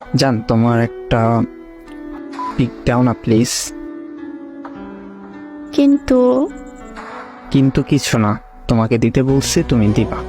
জান, তোমার একটা পিক দাও না প্লিজ। কিন্তু কিন্তু কিছু না, তোমাকে দিতে বলছি, তুমি দিবা।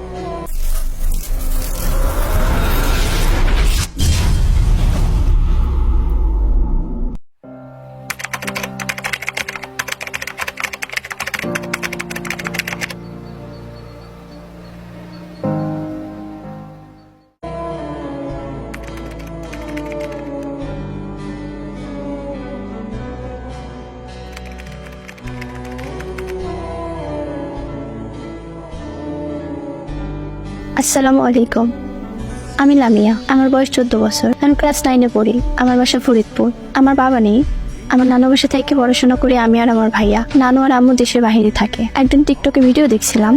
আসসালামু আলাইকুম। আমি লামিয়া, আমার বয়স 14 বছর। আমি ক্লাস 9-এ পড়ি। আমার বাসা ফরিদপুর। আমার বাবা নেই। আমার নানু বাসা থেকে পড়াশোনা করি আমি আর আমার ভাইয়া। নানু আর আম্মু দেশের বাইরে থাকে। একদিন টিকটকে ভিডিও দেখছিলাম,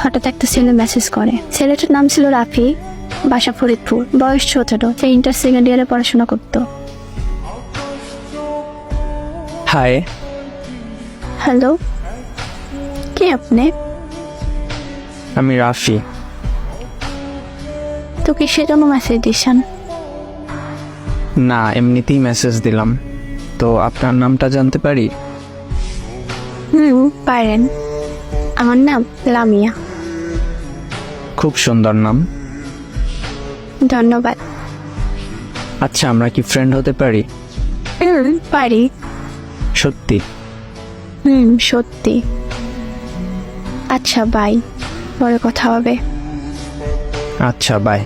হঠাৎ একটা ছেলে মেসেজ করে। ছেলেটার নাম ছিল রাফি, বাসা ফরিদপুর, বয়স 17। সে ইন্টার সেকেন্ড ইয়ারে পড়াশোনা করতো। হাই। হ্যালো, কে আপনি? আমি রাফি। তো কিসের জন্য মেসেজ দিয়েছেন? না, এমনিতেই মেসেজ দিলাম। তো আপনার নামটা জানতে পারি? পারেন। আমার নাম লামিয়া। খুব সুন্দর নাম। ধন্যবাদ। আচ্ছা, আমরা কি ফ্রেন্ড হতে পারি? পারি। সত্যি? সত্যি। আচ্ছা, বাই, পরে কথা হবে। আচ্ছা, বাই।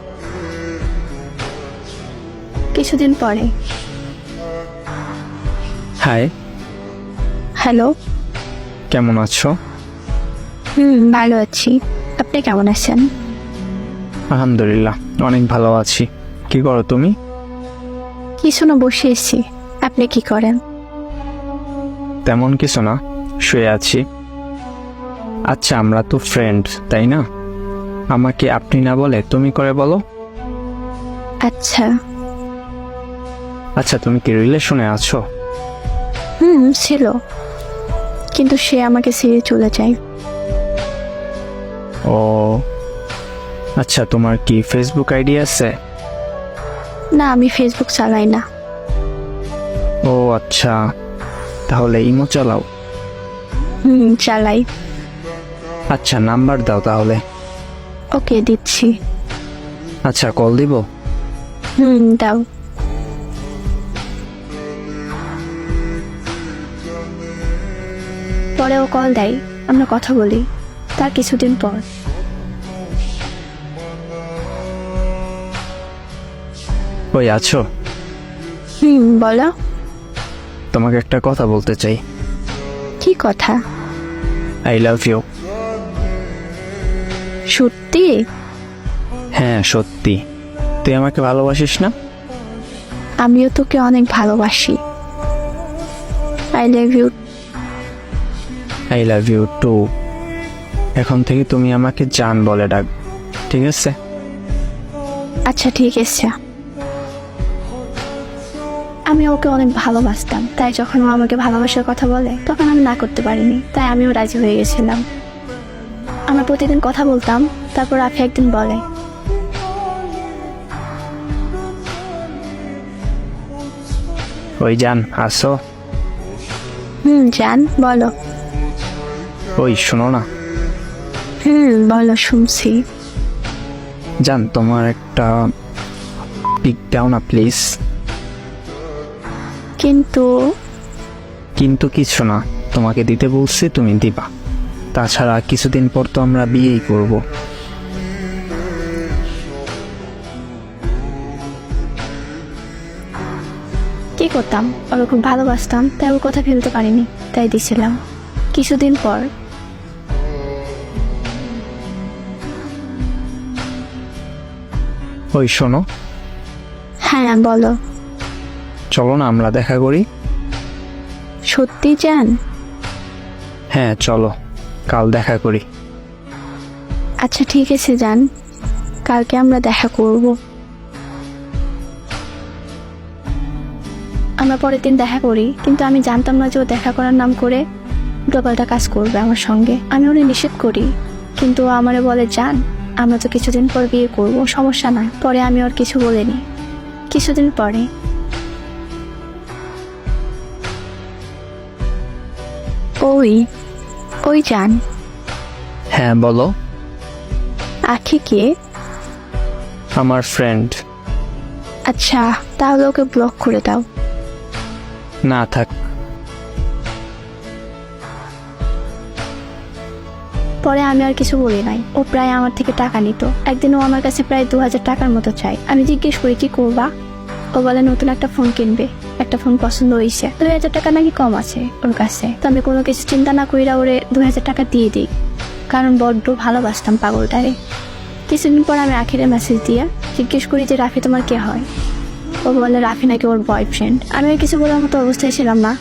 কিছুদিন পরে। হাই। হ্যালো। কেমন আছো? ভালো আছি। আপনি কেমন আছেন? আলহামদুলিল্লাহ, অনেক ভালো আছি। কি করো তুমি? কিছু না, বসে এসেছি। আপনি কি করেন? তেমন কিছু না, শুয়ে আছি। আচ্ছা, আমরা তো ফ্রেন্ড, তাই না? আমাকে আপনি না বলে তুমি করে বলো। আচ্ছা। আচ্ছা, তুমি কি রিলেশনে আছো? ছিল, কিন্তু সে আমাকে ছেড়ে চলে যায়। ও আচ্ছা, তোমার কি ফেসবুক আইডি আছে? না, আমি ফেসবুক চালাই না। ও আচ্ছা, তাহলে ইমো চালাও? চালাই। আচ্ছা, নাম্বার দাও তাহলে। ওকে, দিচ্ছি। আচ্ছা, কল দিব? দাও। পরেও কল দেয়, আমরা কথা বলি। তার কিছুদিন পর। ওই আছো? বলো। তোমাকে একটা কথা বলতে চাই। কি কথা? I love you. সত্যি? হ্যাঁ, সত্যি। তুই আমাকে ভালোবাসিস না? আমিও তোকে অনেক ভালোবাসি। I love you. I love you too. এখন থেকে তুমি আমাকে জান বলে ডাক, ঠিক আছে? আচ্ছা, ঠিক আছে। আমি ওকে অনেক ভালোবাসতাম, তাই যখন ও আমাকে ভালোবাসার কথা বলে তখন আমি না করতে পারিনি, তাই আমিও রাজি হয়ে গেছিলাম। আমরা প্রতিদিন কথা বলতাম। তারপর রাফি একদিন বলে, ওই জান, আসো। জান, বলো। ওই শোনো না। বলো, শুনছি। জান, তোমার একটা পিক দাও না প্লিজ। কিন্তু কিন্তু কিছু না, তোমাকে দিতে বলছি, তুমি দিবা। তাছাড়া কিছুদিন পর তো আমরা বিয়েই করব। কি করতাম, ওকে খুব ভালোবাসতাম, তাই ওর কথা ফেলতে পারিনি, তাই দিছিলাম। কিছুদিন পর। ওই শোনো। হ্যাঁ, বলো। চলো না, আমরা দেখা করি। সত্যি জান? হ্যাঁ, চলো, কাল দেখা করি। আচ্ছা, ঠিক আছে জান, কালকে আমরা দেখা করব। আমরা পরের দিন দেখা করি, কিন্তু আমি জানতাম না যে ও দেখা করার নাম করে উল্টোপাল্টা কাজ করবে আমার সঙ্গে। আমি ওরে নিষেধ করি, কিন্তু ও আমারে বলে, জান আমরা তো কিছুদিন পর বিয়ে করব, সমস্যা নাই। পরে আমি ওর কিছু বলিনি, কিছুদিন পরে। ওই ওই যান। হ্যাঁ বলো। আখি কে? আমার ফ্রেন্ড। আচ্ছা, তাহলে ওকে ব্লক করে দাও। না থাক। পরে আমি আর কিছু বলি নাই। ও প্রায় আমার থেকে টাকা নিত। একদিন ও আমার কাছে প্রায় 2000 টাকার মতো চাই। আমি জিজ্ঞেস করি কি করবা। ও বলে নতুন একটা ফোন কিনবে। একটা ফোন পছন্দ হয়েছে, 2000 টাকা নাকি কম আছে ওর কাছে। তো আমি কোনো কিছু চিন্তা না কইরা ওরে 2000 টাকা দিয়ে দিই, কারণ বড্ড ভালোবাসতাম পাগলটারে। কিছুদিন পর আমি আখিরে মেসেজ দিয়ে জিজ্ঞেস করি যে রাফি তোমার কে হয়। ও বলে রাফি নাকি ওর বয়ফ্রেন্ড। আমি আর কিছু বলার মতো অবস্থায় ছিলাম না,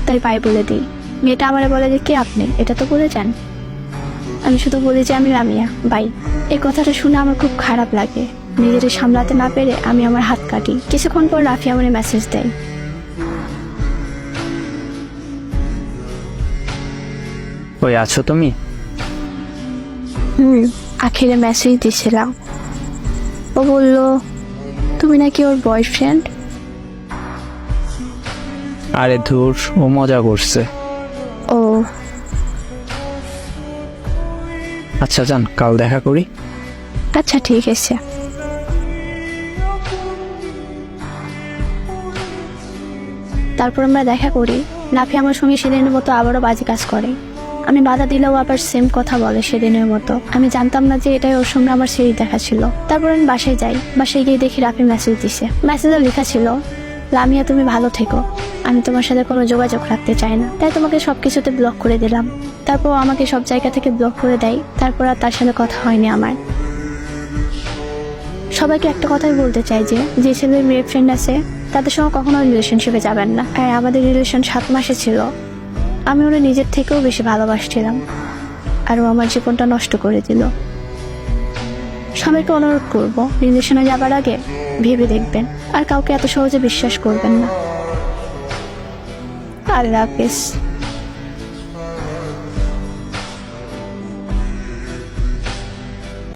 তাই পাই বলে দিই। মেয়েটা আমারে বলে যে কে আপনি, এটা তো বলে যান। আমি শুধু বলি যে আমি লামিয়া বাই। এই কথাটা শুনে আমার খুব খারাপ লাগে। নিজেকে সামলাতে না পেরে আমি আমার হাত কাটি। কিছুক্ষণ পর রাফি আমার মেসেজ দেয়। ওই আছো তুমি? আখিরে মেসেজ দিছিলাম। ও বলল তুমি নাকি ওর বয়ফ্রেন্ড। আরে ধুর, ও মজা করছে। ও আচ্ছা যান, কাল দেখা করি। আচ্ছা ঠিক আছে। তারপর আমরা দেখা করি। রাফি আমার সঙ্গে সেদিনের মতো আবারও বাজে কাজ করে। আমি বাধা দিলেও আবার সেম কথা বলে সেদিনের মতো। আমি জানতাম না যে এটাই ওর সঙ্গে আমার সেই দেখা ছিল। তারপর আমি বাসায় যাই। বাসায় গিয়ে দেখি রাফি মেসেজ দিছে। মেসেজে লেখা ছিল, লামিয়া তুমি ভালো থেকো, আমি তোমার সাথে কোনো যোগাযোগ রাখতে চাই না, তাই তোমাকে সবকিছুতে ব্লক করে দিলাম। তারপর আমাকে সব জায়গা থেকে ব্লক করে দেয়। তারপর আর তার সাথে কথা হয়নি আমার। সবাইকে একটা কথাই বলতে চাই যে ছেলের মেয়ে ফ্রেন্ড আছে তাদের সঙ্গে কখনো রিলেশনশিপে যাবেন না। আর আমাদের রিলেশন 7 মাসে ছিল। আমি ওরা নিজের থেকেও বেশি ভালোবাসছিলাম, আর ও আমার জীবনটা নষ্ট করে দিল। সবাইকে অনুরোধ করব, রিলেশনে যাবার আগে ভেবে দেখবেন, আর কাউকে এত সহজে বিশ্বাস করবেন না। আল্লাহ হাফেজ।